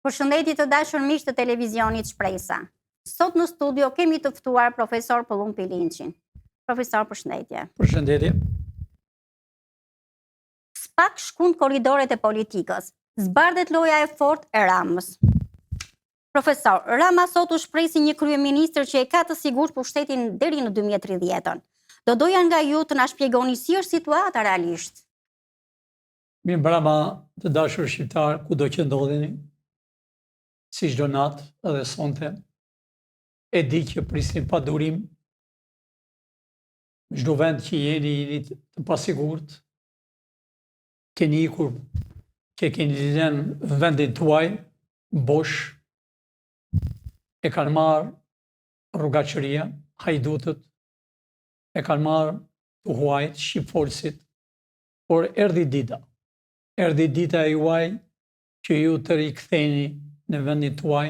Përshëndetje të dashur miq të televizionit Shpresa. Sot në studio kemi të ftuar profesor Pëllum Pilinçin. Profesor, përshëndetje. Përshëndetje. Spak shkund korridoret e politikës. Zbardhet loja e fortë e Ramës. Profesor, Rama sot u shpresi një kryeministër që e ka të sigurt pushtetin deri në 2030. Do doja nga ju të na shpjegoni si është situata realisht. Mirë mbrëma të dashur shqiptar, kudo që ndodheni, si çdo natë edhe sonte, e di që prisni pa durim, çdo vend që jeni të pasigurt, keni ikur, që keni lënë vendin tuaj, bosh, e kanë marrë rrugaqëria, hajdutët, e kanë marrë të huajt, shqipfolësit, por erdhi dita e juaj që ju të riktheni në vendin tuaj,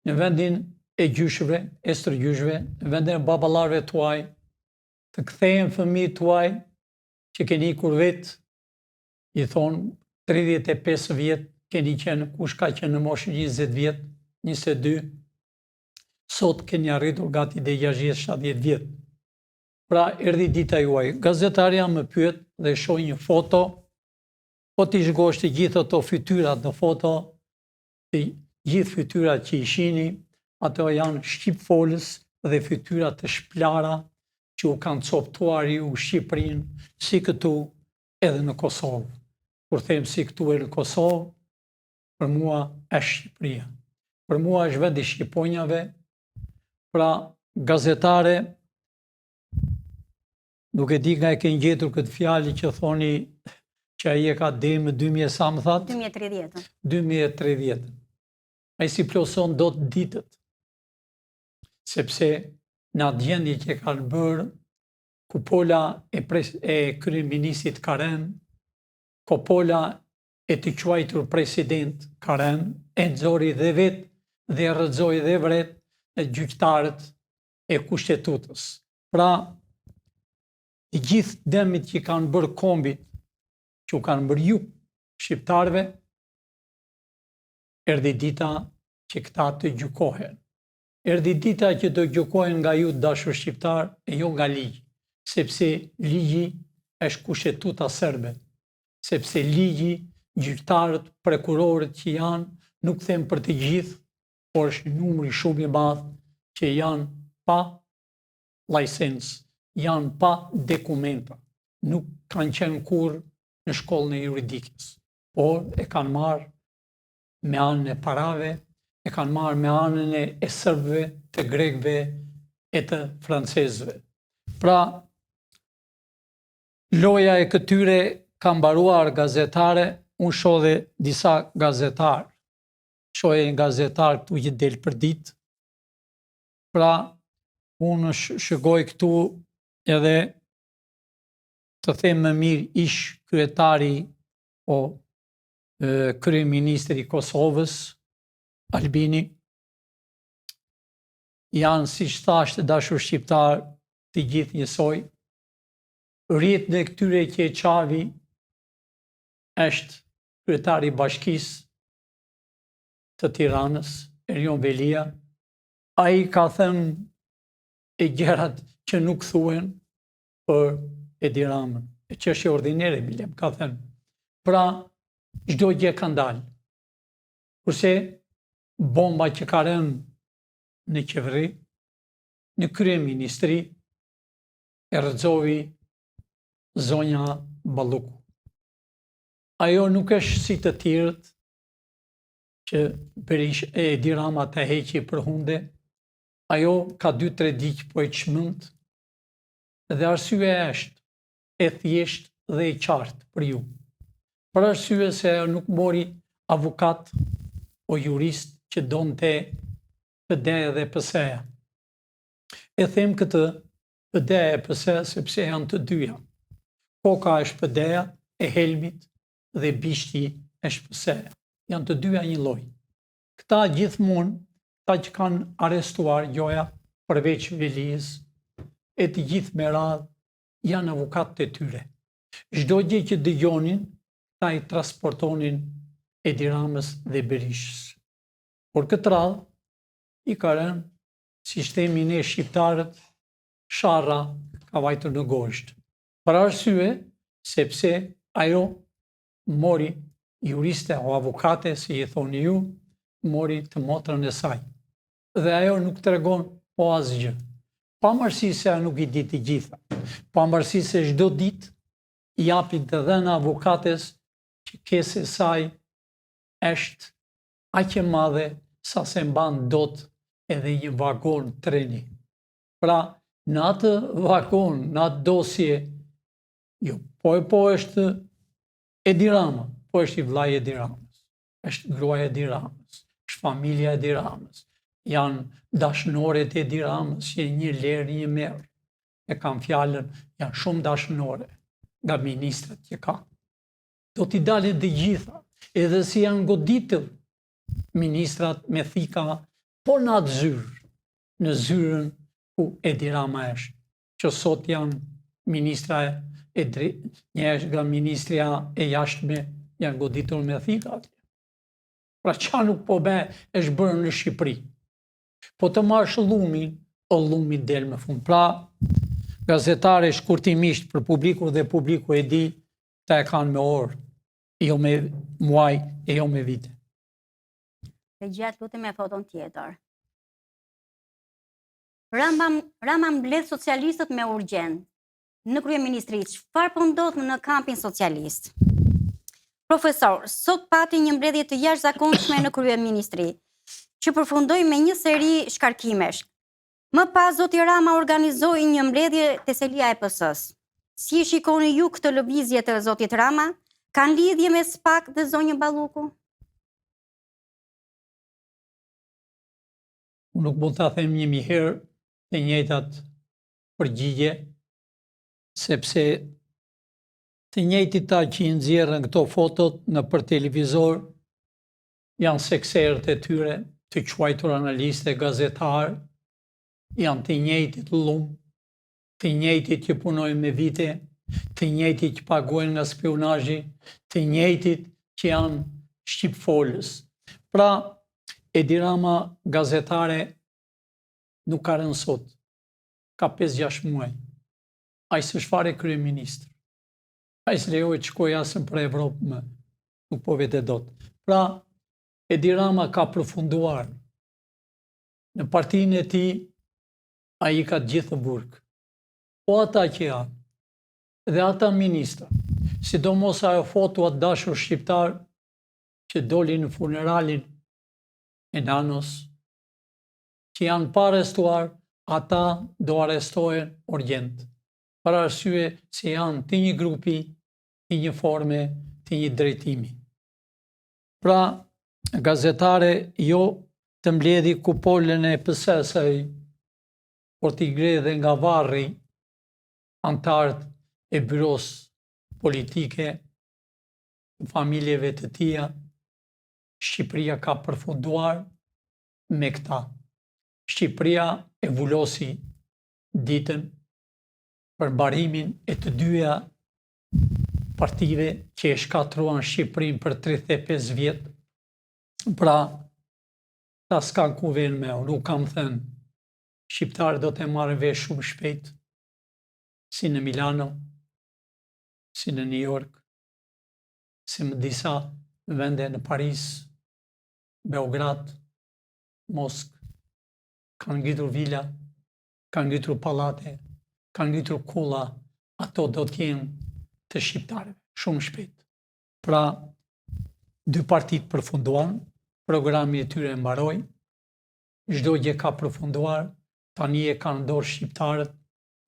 në vendin e gjyshve, e stërgjyshve, në vendin e baballarëve tuaj, të kthehen fëmijët tuaj që keni ikur vetë, i thonë 35 vjet, keni qenë, kush ka qenë në moshë 20 vjet, 22, sot keni arritur gati dhe 60-70 vjet. Pra, erdhi dita juaj. Gazetarja më pyet dhe shoh një foto, po t'i shgosh të gjithë ato fytyrat në foto, të gjithë fytyrat që i shihni, ato janë shqipfolës dhe fytyrat të shplara që u kanë coptuar ju Shqipërinë, si këtu edhe në Kosovë. Kur them si këtu edhe në Kosovë, për mua është Shqipëria. Për mua është vendi shqiponjave. Pra, gazetare, nuk e di nga e ke gjetur këtë fjalë që thoni që ai e ka deri 2000 sa më thatë? 2030. 2030. Ai si ploson dot ditët. Sepse në atë gjendje që kanë bërë, kupola e kryeministit Karen, kupola e të quajtur president Karen, e nxori dhe vetë dhe rrëzoi dhe vret e gjyqtarët e kushtetutës. Pra, i gjithë dëmit që kanë bërë kombit, që u kanë bërë ju, shqiptarëve, erdhi dita që këta të gjykohen. Erdhi dita që të gjykohen nga ju dashur shqiptar e jo nga ligji, sepse ligji është kushtetuta serbe, sepse ligji, gjyqtarët, prokurorët që janë, nuk them për të gjithë, por është numri shumë i madh që janë pa licencë, janë pa dokumenta, nuk kanë qenë kurrë në shkollën e juridikës, por e kanë marrë me anën e parave, e kanë marrë me anën e serbëve, të grekëve e të francezëve. Pra, loja e këtyre ka mbaruar gazetare, unë shoh dhe disa gazetarë, shoh një gazetar këtu që del për ditë. Pra, unë shikoj këtu edhe të them më mirë ish kryetari o kryeministri i Kosovës, Albini, janë, siç thash të dashur shqiptar, të gjithë njësoj. Rritën e këtyre që e qavi është kryetari i Bashkisë të Tiranës, Erion Velia. Ai ka thënë e gjërat që nuk thuhen për Edi Ramën. E çështje ordinere, bilem, ka thënë. Pra, çdo gjë ka ndalë. Kurse bomba që ka rënë në qeveri, në kryeministri, e rrëzoi zonja Balluku. Ajo nuk është si të tjerët që Edi Rama të heqi për hunde. Ajo ka 2-3 ditë po e çmend, dhe arsye është e thjesht dhe e qartë për ju. Për arsye se nuk mori avokat o jurist që donte PD-ja dhe PS-ja. E them këtë PD-ja e PS sepse janë të dyja. Koka është PD-ja e Helmit dhe bishti është PS-ja. Janë të dyja një lloj. Këta gjithmonë, ta që kanë arrestuar gjoja përveç Velis, e të gjithë me radhë, janë avokatë të tyre. Çdo gjë që dëgjonin, ta i transportonin Edi Ramës dhe Berishës. Por këtë radhë, i ka rënë sistemi ne shqiptarët, sharra ka vajtur në gosht. Për arsye, sepse ajo mori juriste o avokate, si i thoni ju, mori të motrën e saj. Dhe ajo nuk tregon po asgjë. Pavarësisht se ajo nuk i di të gjitha. Pavarësisht se çdo ditë i japin të dhëna avokates që kese saj është aq e madhe sa se mban dot edhe një vagon treni. Pra, në atë vagon, në atë dosje, jo, po është Edi Rama, po është i vllai Edi Ramës, është gruaja Edi Ramës, është familja Edi Ramës, janë dashnoret e Edi Ramës, që një lerë, një merë, e kam fjalën, janë shumë dashnore nga ministrat që ka. Do t'i dalin të gjitha, edhe si janë goditur ministrat me thika, po në atë zyrë, në zyrën ku Edi Rama është, që sot janë ministra një nga ministria e jashtme, janë goditur me thika. Pra qa nuk po be është bërë në Shqipëri. Po të marrësh llumin, o llumi del me fund. Pra, gazetare shkurtimisht për publiku dhe publiku e di, ta e kanë me orë, jo me muaj e jo me vite. Dhe gjatë lutem me foton tjetër. Rama mbledh socialistët me urgjencë. Në kryeministri, çfarë po ndodh në kampin socialist? Profesor, sot pati një mbledhje të jashtëzakonshme në kryeministri, që përfundoi me një seri shkarkimesh. Më pas zoti Rama organizoi një mbledhje te selia e PS-s. Si shikoni ju këtë lëvizje të zotit Rama? Kanë lidhje me SPAK dhe zonjën Balluku? Unë nuk mund ta them 1000 herë të njëjtat përgjigje, sepse të njëjtit ta që i nxjerrën këto fotot në për televizor janë sekserët e tyre, të quajtur analistë, gazetarë, janë të njëjtit llumë, të njëjtit që punojnë me vite, të njëjtit që paguajnë nga spionazhi, të njëjtit që janë shqipfolës. Pra, Edi Rama gazetare nuk ka rënë sot, ka 5-6 muaj. Ai s'është fare kryeministër. Ai s'lejohet të shkojë asnjë për Evropë më, nuk po vete dot. Pra, Edi Rama ka përfunduar në partinë e tij, ai ka të gjithë burg. Po ata që janë, dhe ata ministra, sidomos ajo foto atë dashur shqiptar që doli në funeralin e nanos, që janë pa arrestuar, ata do arrestohen urgjent. Për arsye se janë të një grupi, të një forme, të një drejtimi. Pra, gazetare jo të mbledhi kupolën e PS-së, por t'i gredhe nga varri antarët e byros politike, familjeve të tia. Shqipëria ka përfunduar me këta. Shqipëria e vulosi ditën për mbarimin e të dyja partive që e shkatruan Shqipërinë për 35 vjet. Pra, ta s'kan ku vjen me, unë kam thënë, shqiptarët do të marrën vesh shumë shpejt, si në Milano, si në New York, si në disa vende në Paris, Beograd, Moskë, kanë ngritur vila, kanë ngritur pallate, kanë ngritur kulla, ato do t'jenë të shqiptarëve, shumë shpejt. Pra, dy partit përfunduan, programi e tyre mbaroi, çdo gjë ka përfunduar, tani e kanë dorë shqiptarët,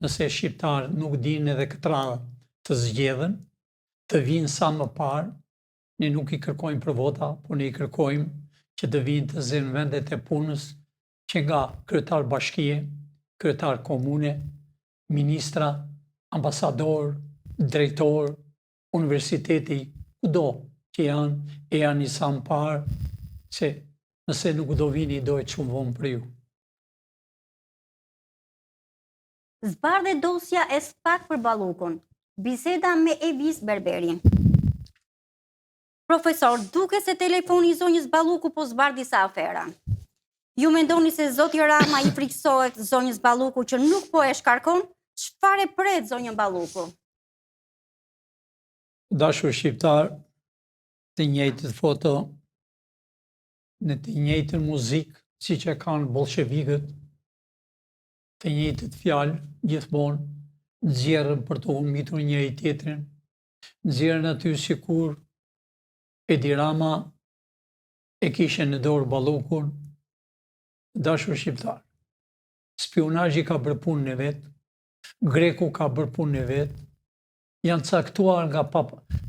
nëse shqiptarët nuk dinë edhe këtë radhë të zgjedhen, të vinë sa më parë, ne nuk i kërkojmë për vota, por ne i kërkojmë që të vinë të zenë vendet e punës, që nga kryetar bashkie, kryetar komune, ministra, ambasador, drejtor, universiteti, kudo që janë, e janë i sa më parë, se nëse nuk do vini, do e shumë vonë për ju. Zbardhe dosja e SPAK për Ballukun. Biseda me Evis Berberi. Profesor, duke se telefoni i zonjës Balluku po zbar disa afera. Ju mendoni se zoti Rama i friksohet zonjës Balluku që nuk po e shkarkon? Çfarë pret zonjën Balluku? Dashur shqiptar, të njëjtët foto, në të njëjtën muzikë, siç e kanë bolshevikët, të njëjtët fjalë, gjithmonë, nxjerrën për të humbitur njëri tjetrin, nxjerrën aty sikur Edi Rama e kishe në dorë Ballukun. Dashur shqiptar, spionazhi ka bërë punën e vet, Greku ka bërë punën e vet, janë caktuar nga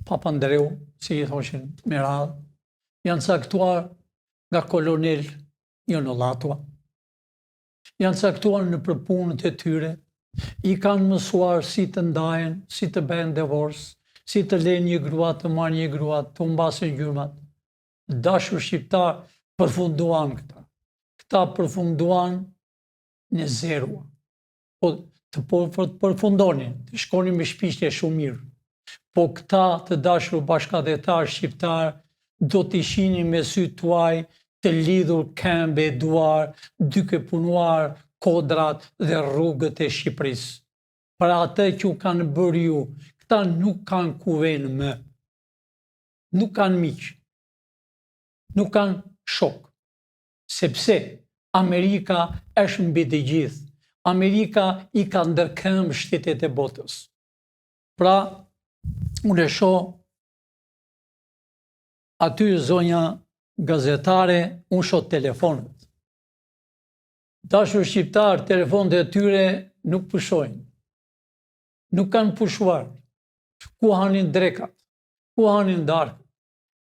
Papandreou, si i thoshin me radhë, janë caktuar nga kolonel Jonollatua, janë caktuar në përpunët e tyre, i kanë mësuar si të ndajen, si të bëjnë divorce, si të lejnë një grua, të marrë një grua, të humbasin gjurmat. Dashur shqiptar, përfunduan këta. Këta përfunduan në zero. Po të përfundonin, të shkonin me shpishtje shumë mirë. Po këta të dashur bashkëdhetar shqiptar do të ishinin me sy tuaj të lidhur këmbë e duar, duke punuar kodrat dhe rrugët e Shqipërisë. Për atë që u kanë bërë ju, këta nuk kanë kuven më. Nuk kanë miq. Nuk kanë shok. Sepse Amerika është mbi të gjithë. Amerika i ka ndërkëmbë shtetet e botës. Pra, unë e shoh aty zonja gazetare, unë shoh telefonët. Dashur shqiptar, telefonët e tyre nuk pushojnë. Nuk kanë pushuar. Ku hanin drekat, ku hanin darkët.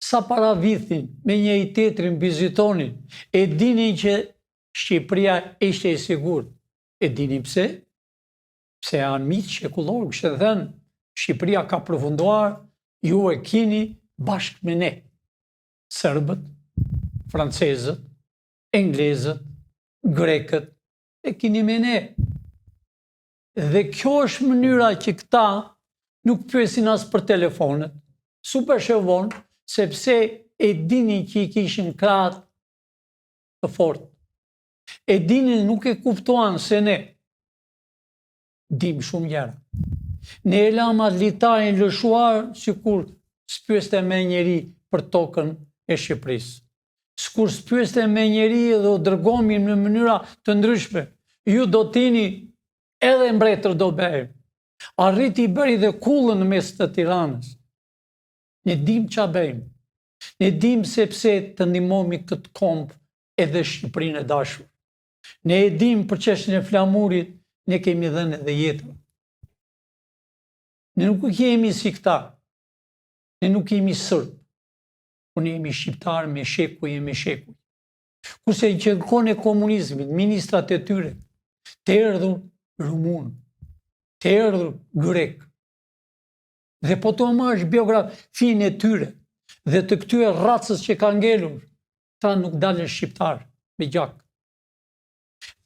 Sa para vithin me një i tjetrin vizitonin, e dinin që Shqipëria ishte e sigurt. E dinin pse? Pse janë miq shekullor, kështu thënë, Shqipëria ka përfunduar, ju e keni bashkë me ne. Serbët, francezët, englezët, grekët, e keni me ne. Dhe kjo është mënyra që këta nuk pyesin as për telefonet, super shëvon, sepse e dinin që i kishin krahët të fortë. E dinin nuk e kuptuan se ne dim shumë gjëra. Ne e lam atë litarin lëshuar sikur s'pyeste me njeri për tokën e Shqipërisë. Sikur s'pyeste me njeri dhe o dërgomin në mënyra të ndryshme. Ju do t'ini edhe mbretër do bëjmë. Arriti i bëri dhe kullën në mes të Tiranës. Ne dim ç'a bëjmë. Ne dim sepse të ndihmomi këtë kombë edhe Shqipërinë e dashur. Ne e dim për çështjen e flamurit, ne kemi dhënë edhe jetën. Ne nuk jemi si këta. Ne nuk jemi sërb. Po ne jemi shqiptarë me shekuj e me shekuj. Kurse që në kohën e komunizmit, ministrat e tyre, të erdhur rumun, të erdhur grek. Dhe po të marrësh biografinë e tyre dhe të këtyre racës që ka ngelur, ta nuk dalën shqiptarë me gjak.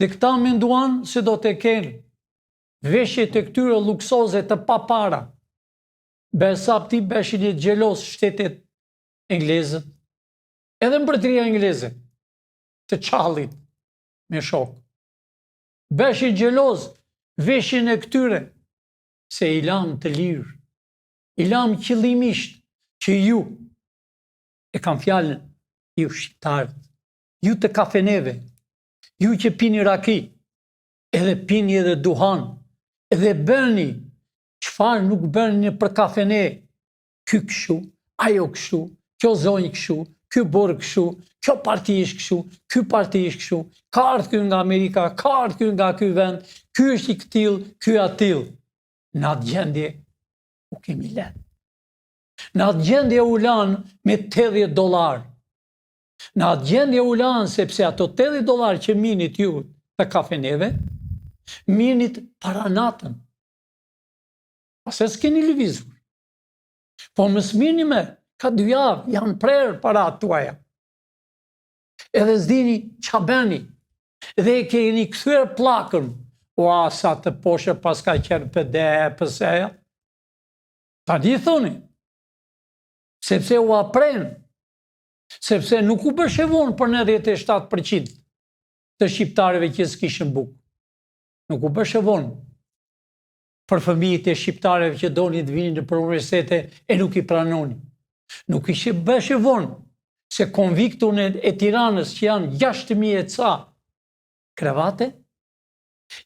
Dhe këta menduan se do të kenë veshjet e këtyre luksoze të papara. Besapti beshin e xhelos shtetet englezët, edhe mbretëria engleze, të qallit me shok. Beshin xhelos veshin e këtyre, se i lam të lirë, i lam qëllimisht që ju e kam fjalën, ju shqiptarët, ju të kafeneve, ju që pini raki, edhe pini edhe duhan, edhe bëni, çfarë nuk bëni për kafene, ky kështu, ajo kështu, kjo zonjë kështu, ky borë kështu, kjo parti ish kështu, ky parti ish kështu, ka ardhur ky nga Amerika, ka ardhur ky nga ky vend, ky është i këtill, ky atill. Në atë gjendje u kemi lënë. Në atë gjendje u lanë me $80. Në atë gjendje u lanë sepse ato $80 që minit ju të kafeneve, minit para natën. Pas e s'keni lëvizur. Po më smini me, ka 2 javë, janë prerë para tuaja. Edhe s'dini qa bëni. Dhe keni kthyer plakën. Ua, sa të poshe pas ka qenë PD, PS-ja. Ta di thoni. sepse u apren, sepse nuk u bëshevon për 97% të shqiptarëve që s'kishin bukë. Nuk u bëshevon për fëmijët e shqiptarëve që donin të vinin në universitete e nuk i pranonin. Nuk i bëshevon se konviktun e Tiranës që janë 6.000 e ca krevate,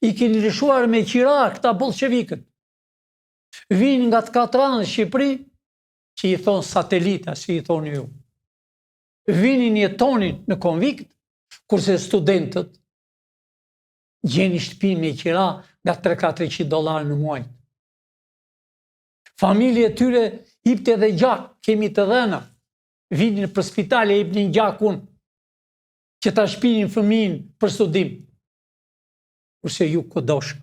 i keni lëshuar me qira këta bolshevikët. Vinë nga të katranë Shqipëri, që i thonë satelita, si i thonë ju. Vinin jetonin në konvikt, kurse studentët gjeni shtëpi me qira nga $300-400 në muaj. Familje e tyre hipte dhe gjak, kemi të dhëna. Vinin për spitale, hipnin gjakun, që ta shpinin fëmijën për studim. Kurse ju kodosh,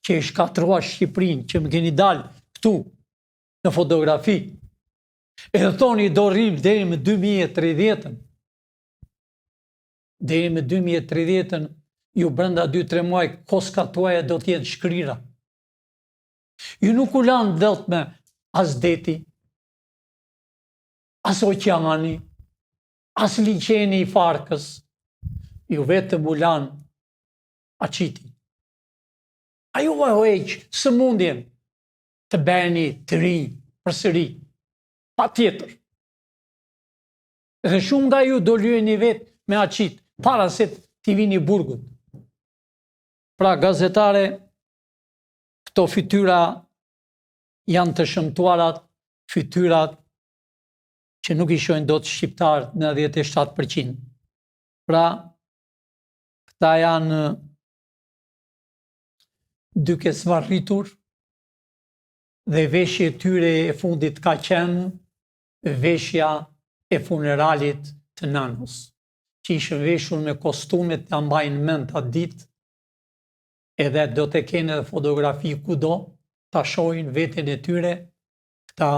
që e shkatrua Shqipërinë, që më keni dalë këtu në fotografi, e dhe thoni do rrim deri me 2030. Deri me 2030, ju brenda 2-3 muaj, koska tuaja do t'jetë shkrira. Ju nuk u lanë dhëlt me as deti, as oqeani, as liqeni i Farkës, ju vetëm u lanë aqiti. A ju heqë së mundjen të bëni të rinj përsëri, pa tjetër. Dhe shumë nga ju do lyeni vetë me aqit, para se t'i vini burgut. Pra, gazetare, këto fytyra janë të shëmtuarat, fytyrat që nuk i shohin dot shqiptarët në 97%. Pra, këta janë duke svarritur dhe veshje e tyre e fundit ka qenë veshja e funeralit të nanës, që ishën veshur me kostumet të mbajnë mend atë ditë, edhe do të kene dhe fotografi kudo, ta shohin veten e tyre, këta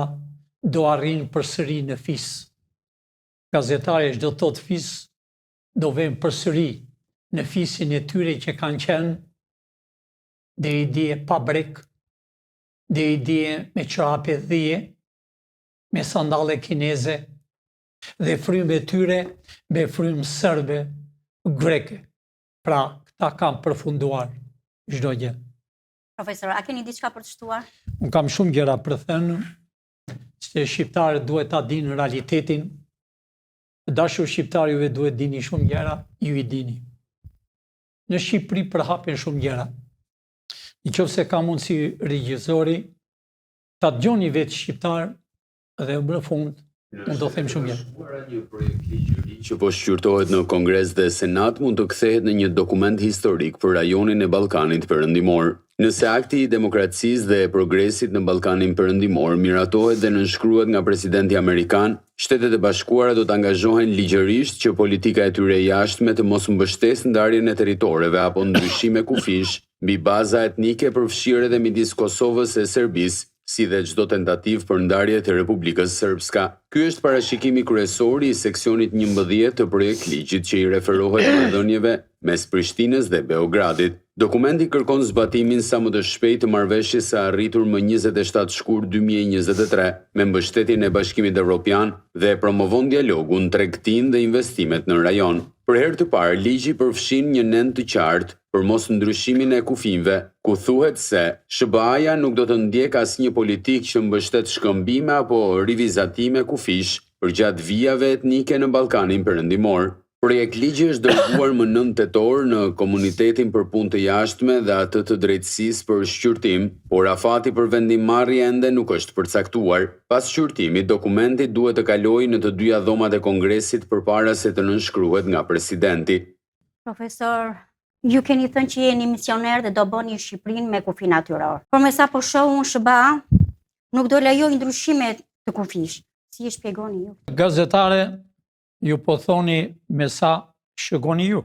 do arrin përsëri në fis. Gazetari çdo thot fis, do vjen përsëri në fisin e tyre që kanë qenë, dhe i dje pa brek, dhe i dje me çrape dhije, me sandale kineze, dhe frymë e tyre me frymë serbe greke. Pra, këta kam përfunduar çdo gjë. Profesor, a keni diçka për të shtuar? Unë kam shumë gjëra për thënë, se shqiptarët duhet ta dinë realitetin, dashur shqiptarë juve duhet dini shumë gjëra, ju i dini. Në Shqipëri përhapen shumë gjëra. Nëse ka mundësi regjizori, ta dëgjoni vetë shqiptar dhe në fund, unë do them shumë gjëra. Një projekt ligjëri që po shqyrtohet në Kongres dhe Senat mund të kthehet në një dokument historik për rajonin e Ballkanit Perëndimor. Nëse akti i demokracisë dhe progresit në Ballkanin Perëndimor miratohet dhe nënshkruhet nga presidenti amerikan, Shtetet e Bashkuara do të angazhohen ligjërisht që politika e tyre e jashtme të mos mbështesë ndarjen e territoreve apo ndryshime kufish mbi baza etnike përfshirë edhe midis Kosovës e Serbisë, si dhe çdo tentativë për ndarje të Republikës Srpska. Ky është parashikimi kryesor i seksionit 11 të projekt ligjit që i referohet marrëdhënieve mes Prishtinës dhe Beogradit. Dokumenti kërkon zbatimin sa më të shpejtë të marrëveshjes së arritur më 27 shkurt 2023 me mbështetjen e Bashkimit Evropian dhe promovon dialogun, tregtinë dhe investimet në rajon. Për herë të parë, ligji përfshin një nen të qartë për mos ndryshimin e kufinjve, ku thuhet se SBA-ja nuk do të ndjek asnjë politikë që mbështet shkëmbime apo rivizatime kufish përgjatë vijave etnike në Ballkanin Perëndimor. Projekt ligji është dërguar më 9 tetor në Komunitetin për Punë të Jashtme dhe atë të Drejtësisë për shqyrtim, por afati për vendimmarrje ende nuk është përcaktuar. Pas shqyrtimit, dokumenti duhet të kalojë në të dyja dhomat e Kongresit përpara se të nënshkruhet nga presidenti. Profesor, ju keni thënë që jeni misioner dhe do bëni Shqipërinë me kufi natyror. Por me sa po shoh unë SBA nuk do lejoj ndryshime të kufish. Si e shpjegoni ju? Gazetare, ju po thoni me sa shkoni ju.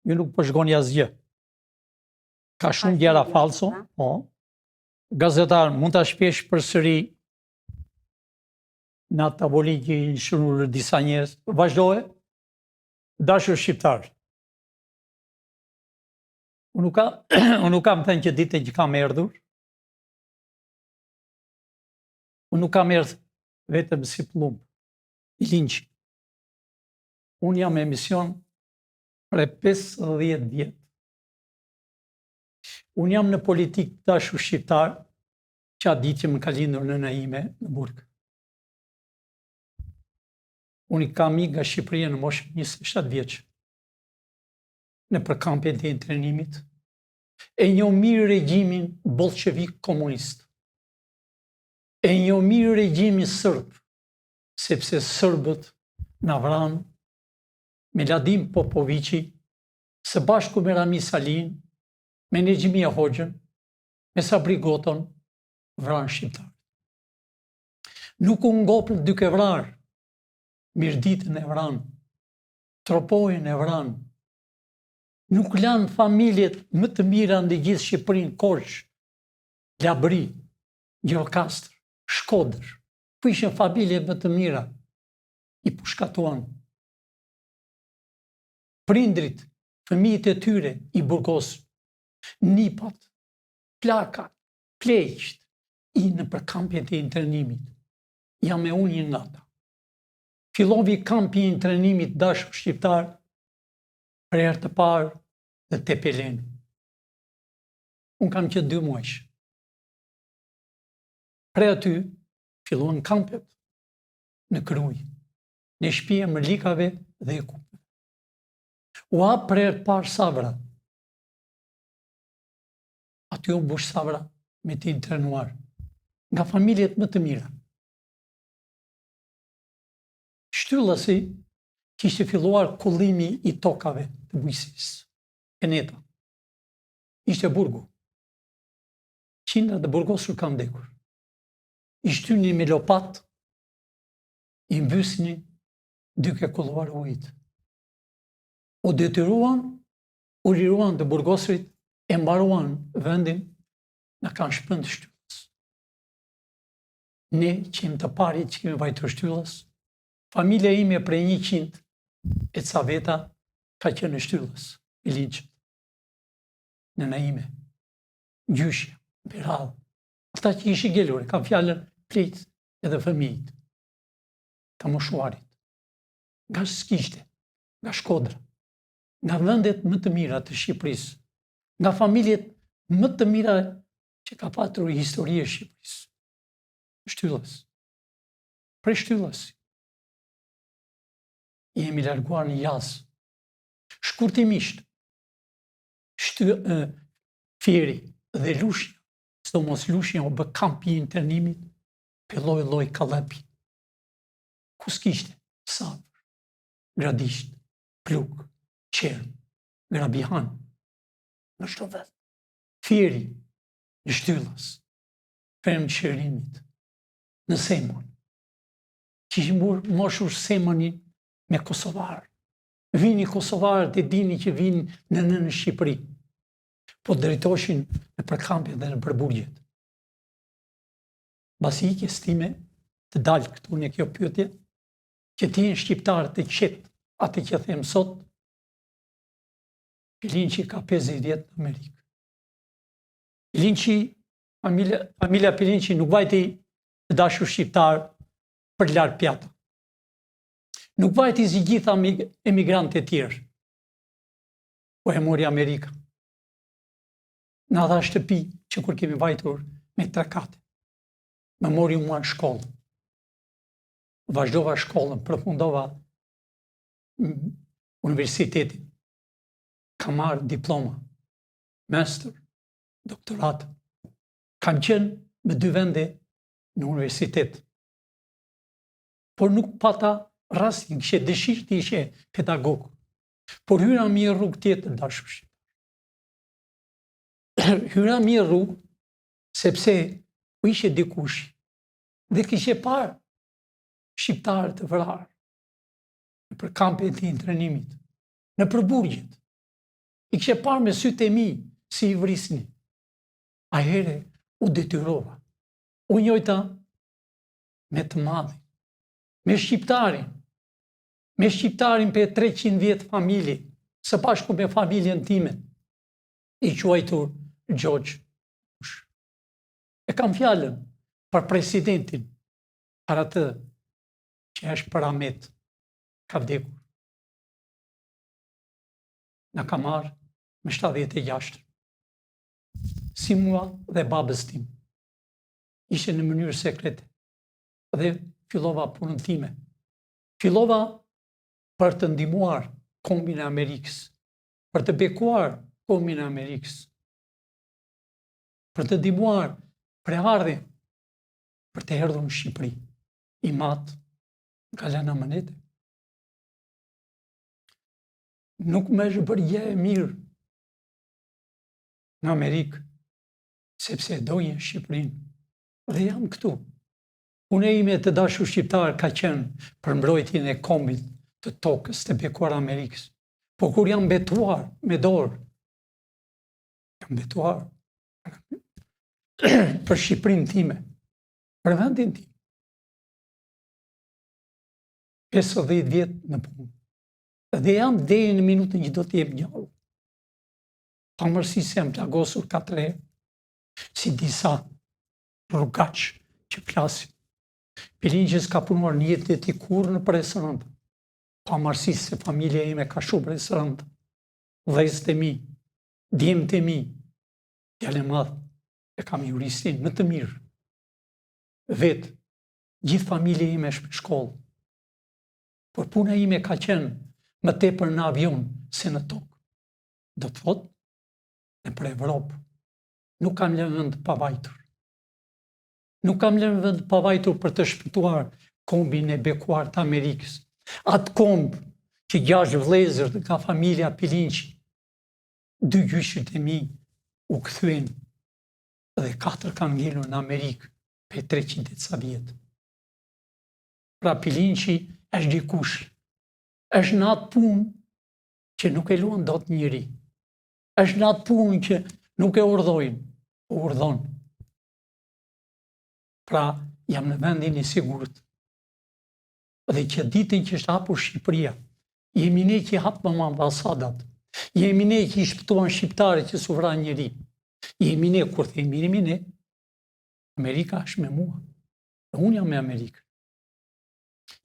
Ju nuk po shkoni asgjë. Ka shumë gjëra falso, po. Gazetar, mund ta shpjesh përsëri në atë tavolinë që i shënuar disa njerëz. Vazhdoje. Dashur shqiptar. Unë nuk kam thënë që ditën që kam erdhur. Unë nuk kam erdhur vetëm si plumb, i linqi. Unë jam emision për 50 vjetë. Unë jam në politikë dashur shqiptar, që atë ditë që më ka lindur nëna ime në Burg. Unë i kam ikë nga Shqipëria në moshën 27 vjeç, në përkampjen e internimit, e njoh mirë regjimin bolshevik komunist. E njoh mirë regjimin serb, sepse serbët na vranë me Ladim Popovici, së bashku me Rami Salin, me Nexhimia Hoxhën, me Sabri Goton, vranë shqiptar. Nuk u ngopën duke vrarë, Mirditën e vranë, Tropojën e vranë, nuk lanë familjet më të mira në gjithë Shqipërinë, Korç, Labri, Gjirokastër, Shkodër, ku ishin familjet më të mira, i pushkatuan. Prindrit, fëmijët e tyre i burgosën, nipat, plakat, pleqt, i në përkampjet e internimit. Jam e unë një nga ata. Fillovi kampi i internimit dashur shqiptar për herë të parë dhe Tepelen. Unë kam qenë 2 muajsh. Pre aty, filluan kampet në Kruj, në shtëpia e Mërlikave dhe e Kupëve. U hap për herë të parë Savra. Aty u mbush Savra me të internuar, nga familjet më të mira. Shtyllësi kishte filluar kullimi i tokave të bujqësisë, Peneta. Ishte burgu. Qindrat e burgosur kanë vdekur. I shtynin me lopat, i mbysnin duke kulluar ujit. U detyruan, u liruan të burgosrit, e mbaruan vendin, na kanë shpënd shtyllës. Ne që jemi të parit që kemi vajtur shtyllës, familja ime prej 100 e ca veta ka qenë në shtyllës, i linqët. Nëna ime, gjyshja, Beral, ata që ishi gelur, kam fjallën plejt edhe fëmijit, ka moshuarit, nga Skishte, nga Shkodra, nga vendet më të mira të Shqipërisë, nga familjet më të mira që ka patur historie e Shqipërisë. Shtyllës. Prej shtyllës. Jemi larguar në jazë. Shkurtimisht. Fieri dhe Lushja, sidomos Lushja u bë kampi i internimit, pe lloj kallapi. Ku s'kishte? Savër, Gradisht, Pluk, Qerm, Grabihan, në çdo vend. Fieri, në Shtyllës, Ferm Qerimit, në Semon. Kishim moshur Semonin me Kosovarë. Vini Kosovarët e dini që vini në Shqipëri, po drejtoshin në përkampje dhe në përburgjet. Basi ikjes time të dalë këtu në kjo pyetje, që ti jenë shqiptarë të qetë, atë që them sot, Pilinqi ka 50 vjetë në Amerikë. Pilinqi, familja Pilinqi nuk vajti të dashur shqiptarë për larë pjata. Nuk vajti si gjitha emigrantë e tjerë, po e mori Amerika. Në dha shtëpi që kur kemi vajtur me 3 kate. Më mori mua në shkollë. Vazhdova shkollën, përfundova universitetin. Kam marrë diploma, master, doktorat. Kam qenë me 2 vende në universitet. Por nuk pata rastin, kështë dëshirë të ishe pedagog. Por hyra mi rrugë tjetër dashur. Hyra mi rrugë, sepse u ishe dikush dhe kishe parë shqiptarë të vrarë në përkampjet e internimit, në përburgjet. I kishe parë me sytë e mi si i vrisni. A here u detyrova. U njojta me të madhi, me shqiptarin për 300 vjetë familje, së bashku me familjen time, i quajtur George Bush. E kam fjallën për presidentin para të që është paramet, ka vdekur. Në ka marrë me 76. Si mua dhe babës tim. Ishe në mënyrë sekrete. Dhe fillova punën time. Fillova për të ndihmuar kombin e Amerikës, për të bekuar kombin e Amerikës, për të ndihmuar preardhjen për të erdhur në Shqipëri, i matë nga lëna mënete. Nuk më është bërë gjë e mirë në Amerikë, sepse doja Shqipërinë, dhe jam këtu. Puna ime të dashur shqiptar ka qenë për mbrojtjen e kombit të tokës të bekuar Amerikës. Po kur jam betuar me dorë, jam betuar për Shqipërinë time, për vendin tim. 50 vjetë në punë. Dhe jam deri në minutën që do të jep gjallë. Pamërsisht se jam plagosur 4 herë, si disa rrugaq që flasin. Pilinqës ka punuar një jetë e ti kur në restorant. Pamërsisht se familja ime ka shumë restorant. Vëllezërit e mi, djemtë e mi, djalë e madh, e kam juristin më të mirë. Vetë, gjithë familja ime është në shkollë. Por puna ime ka qenë më tepër në avion se në tokë. Do të thotë, në për Evropë, nuk kam lënë vend pavajtur. Nuk kam lënë vend pavajtur për të shpëtuar kombin e bekuar të Amerikës. Atë komb që 6 vëllezër nga familja Pilinqi, 2 gjyshët e mi u kthyen dhe 4 kanë ngelur në Amerikë për 300 e ca vjetë. Pra Pilinqi është dikush, është në atë punë që nuk e luan dot njëri, është në atë punë që nuk e urdhojnë, po urdhon. Pra jam në vendin e sigurt. Dhe që ditën që është hapur Shqipëria, jemi ne që hapëm ambasadat, jemi ne që i shpëtuan shqiptarët që su vran njëri, jemi ne, kur themi jemi ne, Amerika është me mua, dhe unë jam me Amerikë.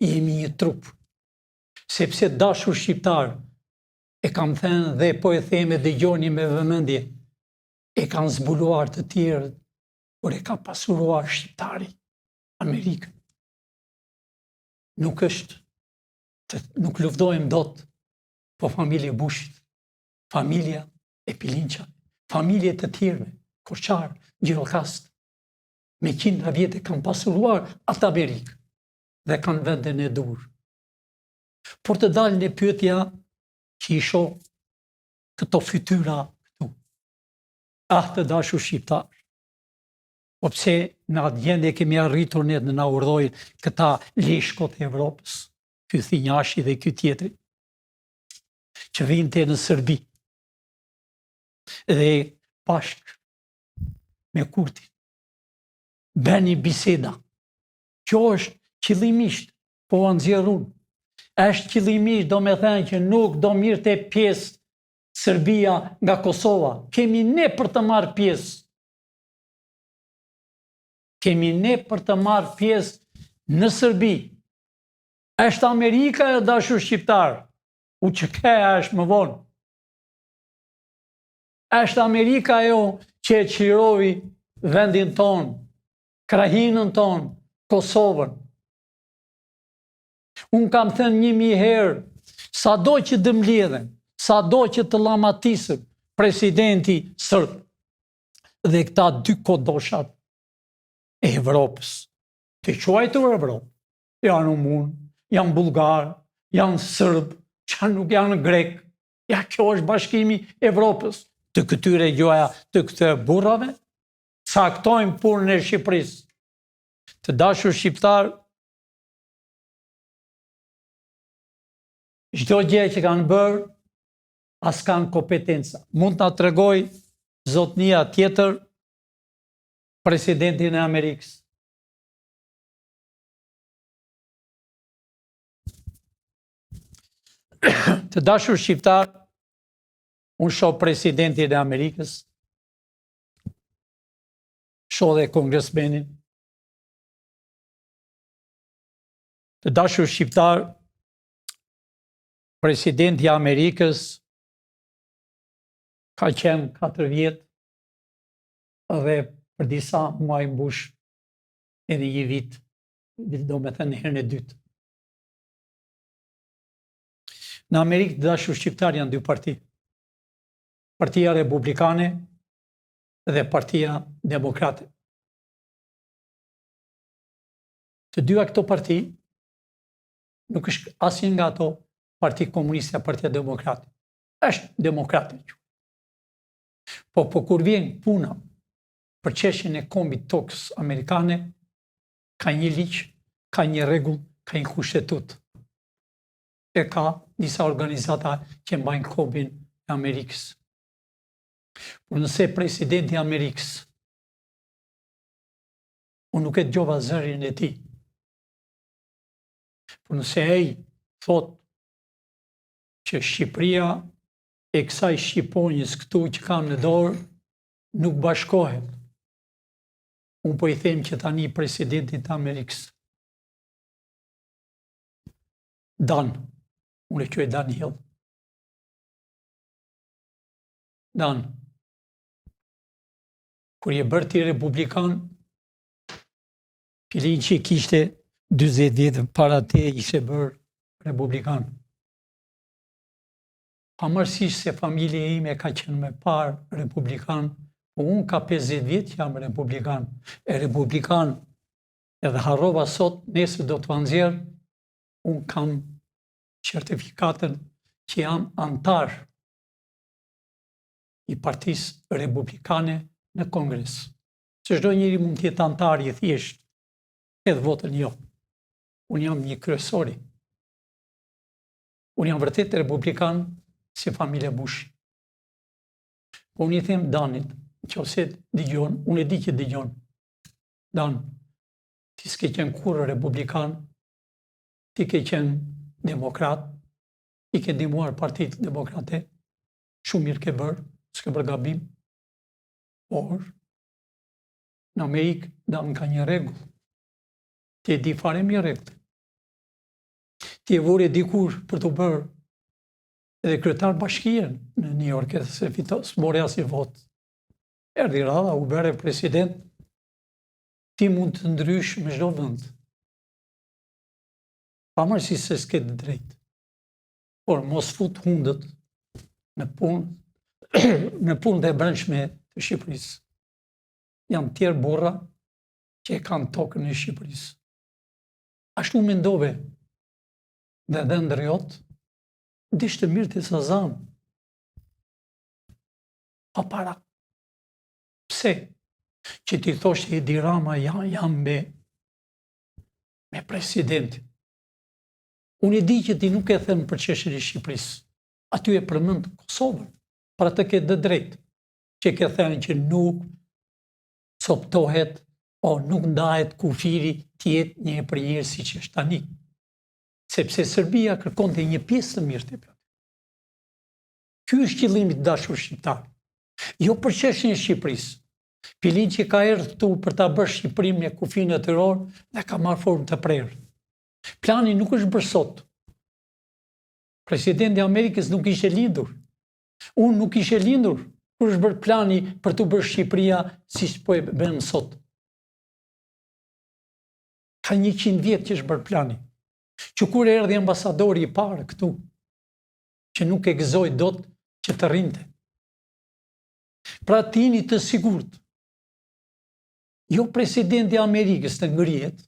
Jemi një trup, sepse dashur shqiptar, e kam thënë dhe po e theme dhe gjoni me vëmendje, e kanë zbuluar të tjerë, por e ka pasuruar shqiptari, Amerikën. Nuk është, nuk luftojmë dot, po familje Bushit, familja e Pilinqa, familje të tjerëve, Korçar, Gjirokast, me 100 vjetë kanë pasuruar atë Amerikë dhe kanë vendin e dur. Por të dalë në pyetja që i shoh këto fytyra këtu. Të dashur shqiptar, po pse në atë gjendje kemi arritur ne në na urdhojnë këta leshkot e Evropës, ky Thinjashi dhe ky tjetri, që vinte në Serbi, dhe bashk me Kurtin, bëni biseda, që është qëllimisht, po anëzjerun, është qëllimisht do me thënë që nuk do mirë të pjesë Serbia nga Kosova, kemi ne për të marrë pjesë. Kemi ne për të marrë pjesë në Serbi. Është Amerika e dashur shqiptar, u që këja është më vonë. Është Amerika jo që e qirovi vendin tonë, krahinën tonë, Kosovën. Unë kam thënë 1000 herë, sa do që dëmledhen, sa do që të lamatisën presidenti sërbë dhe këta 2 kodoshat e Evropës, të quajtur Evropë, janë rumun, janë bulgar, janë sërbë, që nuk janë grek, ja kjo është bashkimi Evropës, të këtyre gjoja të këtyre burrave, saktojnë punën e Shqipërisë. Të dashur shqiptar, çdo gjë që kanë bërë, as kanë kompetenca. Mund të tregoj zotnia tjetër, presidentin e Amerikës. Të dashur shqiptar, unë shoh presidentin e Amerikës, shoh dhe kongresmenin, Të dashur shqiptar, presidenti i Amerikës ka qenë 4 vjetë dhe për disa muaj mbush edhe 1 vit, do me thënë herën e dytë. Në Amerikë, të dashur shqiptar, janë 2 parti. Partia Republikane dhe Partia Demokrate. Të dyja këto parti nuk është asnjë nga ato Parti Komuniste apo Partia Demokrate. Është demokrate. Po kur vjen puna për çështjen e kombit tokës amerikane, ka një ligj, ka një rregull, ka një kushtetutë. E ka disa organizata që mbajnë kombin e Amerikës. Por nëse presidenti i Amerikës, unë nuk e dëgjova zërin e tij, por nëse ai thot që Shqipëria e kësaj shqiponjës këtu që kam në dorë nuk bashkohet, unë po i them që tani presidentit të Amerikës Dan, unë e quaj Dan Hill. Dan, kur je bërë ti republikan, filin që kishte 40 vjetë para te ishe bërë republikan. Pavarësisht se familje ime ka qenë me parë republikan, po unë ka 50 vjetë që jam republikan. E republikan edhe harrova sot, nesër do të nxjerr, unë kam certifikatën që jam antar i Partisë Republikane në Kongres. Që çdo njeri mund të jetë antar i thjesht, edhe votën jo. Unë jam një kryesori. Unë jam vërtet republikan si familja Bush. Po unë i them Danit, nëse dëgjon, unë e di që dëgjon. Dan, ti s'ke qenë kurrë republikan, ti ke qenë demokrat, i ke ndihmuar Partitë Demokrate, shumë mirë ke bërë, s'ke bërë gabim, por në Amerikë Dan ka një rregull. Ti e di fare mirë rregull. Ti e vore dikur për të bërë edhe kryetar bashkie në New York, se s'mori asnjë votë. Erdhi radha, u bëre president, ti mund të ndrysh me çdo vend. Pavarësisht se s'ke të drejtë. Por mos fut hundët në punë e brendshme të Shqipërisë. Janë tjerë burra që e kanë tokën e Shqipërisë. Ashtu mendove dhe ndërjot, dishte mirë të Sazan. Pa para. Pse? Që ti thoshte Edi Rama jam me presidentin. Unë e di që ti nuk e thënë për çështjen e Shqipërisë. Aty e përmend Kosovën. Pra të ke drejt. Që ke thënë që nuk coptohet, o nuk ndahet kufiri të jetë një prinjer siç është tani. Sepse Serbia kërkonte një pjesë të mirë të plot. Ky është qëllimi i dashur shqiptar. Jo për çështjen e Shqipërisë. Filin që ka erdhur këtu për ta bërë Shqipërinë me kufinë e terror dhe ka marrë formë të prerë. Plani nuk është bërë sot. Presidenti i Amerikës nuk ishte lindur. Unë nuk ishe lindur kur është bërë plani për të bërë Shqipëria siç po e bën sot. Ka 100 vjet që është bërë plani. Që kur erdhi ambasadori i parë këtu, që nuk e gëzoi dot që të rrinte. Pra tini të sigurt. Jo presidenti i Amerikës të ngrihet,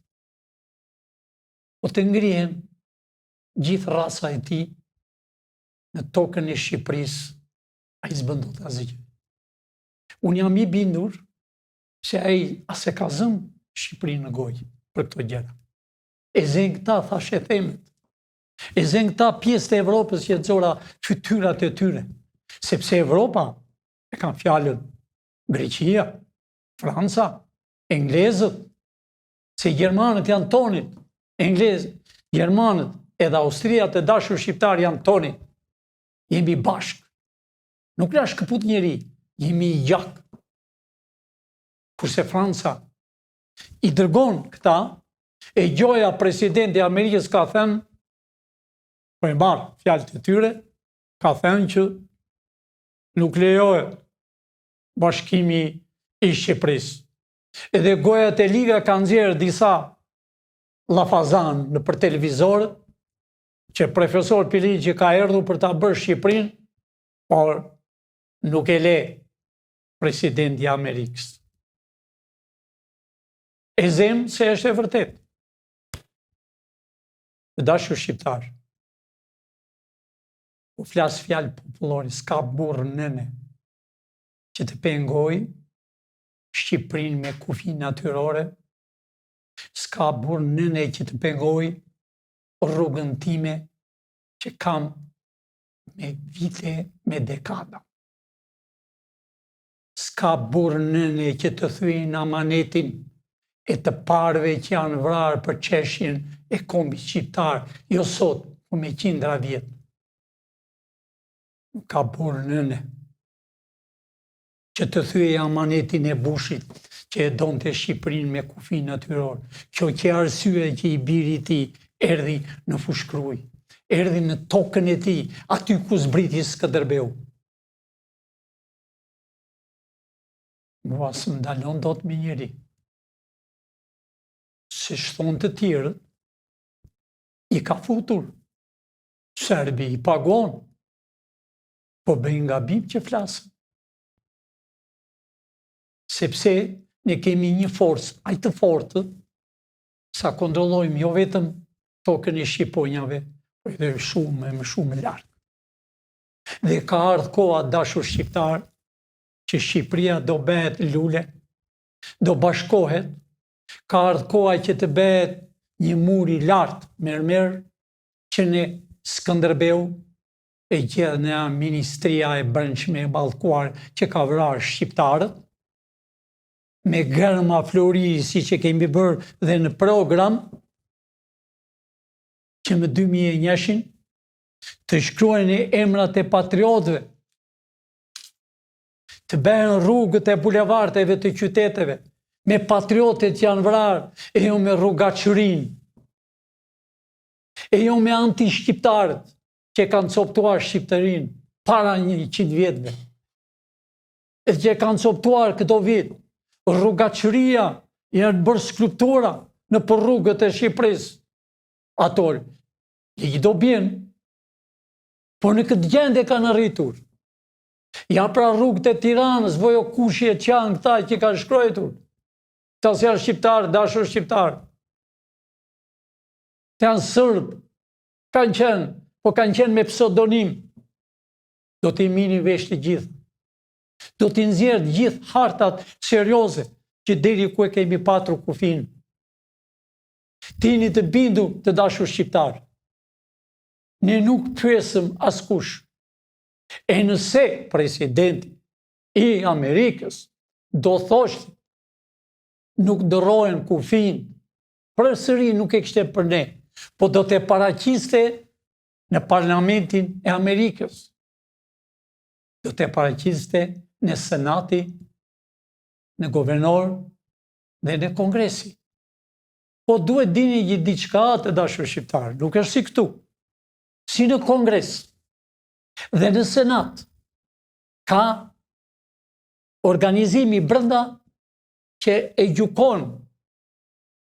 po të ngrihen gjithë rasa e tij në tokën e Shqipërisë, ai s'bën dot asgjë. Unë jam i bindur se ai as e ka zënë Shqipërinë në gojë për këto gjëra. E zën këta thashë themet. E zën këta pjesë të Evropës që xora fytyrat e tyre, sepse Evropa e kanë fjalën Greqia, Franca, englezët, se gjermanët janë tonit, englezët, gjermanët edhe Austriat e dashur shqiptar janë tonit. Jemi bashkë. Nuk na shkëput njeri, jemi i gjak. Kurse Franca i dërgon këta E gjoja presidenti i Amerikës ka thënë, po e marë fjalët e tyre, ka thënë që nuk lejohet bashkimi i Shqipërisë. Edhe goja e Liga ka nxjerrë disa llafazan në për televizor, që profesor Piliqi ka erdhur për ta bërë Shqipërinë, por nuk e le presidenti i Amerikës. E zem se është e vërtet. Të dashur shqiptar, u flas fjalë popullore, s'ka burr nëne që të pengoj Shqipërinë me kufi natyrore, s'ka burr nëne që të pengoj rrugën time që kam me vite, me dekada. S'ka burr nëne që të thyejnë amanetin e të parëve që janë vrarë për qeshjen e kombit shqiptar, jo sot, po me qindra vjet. Nuk ka burr nëne që të thyej amanetin e Bushit që e donte Shqipërinë me kufi natyror. Kjo që arsye që i biri i tij erdhi në Fushkruj, erdhi në tokën e tij, aty ku zbriti Skënderbeu. Mua s'm dalon dot me njeri. Se shton të tjerë, i ka futur. Serbi i pagon, po bëjnë gabim që flasën. Sepse ne kemi një forcë, aq të fortë, sa kontrollojmë jo vetëm tokën e Shqiponjave, por edhe shumë larg. Dhe ka ardhur koha, dashur shqiptar, që Shqipëria do bëhet lule, do bashkohet, ka ardhur koha që të bëhet një mur i lartë, mermer, që në Skënderbeu e gjedh në Ministria e Brendshme e Ballkuar që ka vrarë shqiptarët, me gërma flori si që kemi bërë dhe në program, që më 2001 të shkruajnë emrat e patriotëve, të bëhen rrugët e bulevarteve të qyteteve, me patriotët që janë vrarë, e jo me rrugaçërinë, e jo me anti-shqiptarët që kanë coptuar Shqiptarinë para 100 vjetëve, e që kanë coptuar këto vit. Rrugaçëria janë bërë skulptura në për rrugët e Shqipërisë. Ato i do bjen, por në këtë gjendje kanë arritur. Ja pra rrugët e Tiranës, vojo kushje që janë këta që kanë shkruar. Ta si janë shqiptarë, dashur shqiptarë. Të janë sërbë, kanë qenë, po kanë qenë me pseudonim. Do t'i mini vesh të gjithë. Do t'i nxjerrë gjithë hartat serioze që deri ku e kemi patur kufin. Tini të bindu të dashur shqiptar. Ne nuk pyesëm askush. E nëse presidenti i Amerikës do thoshte nuk dërohen kufin, përsëri nuk e kishte për ne, po do të paraqiste në Parlamentin e Amerikës. Do të paraqiste në Senati, në Guvernor dhe në Kongresi. Po duhet dini një diçka të dashur shqiptar, nuk është si këtu. Si në Kongres dhe në Senat ka organizimi brenda që e gjykon,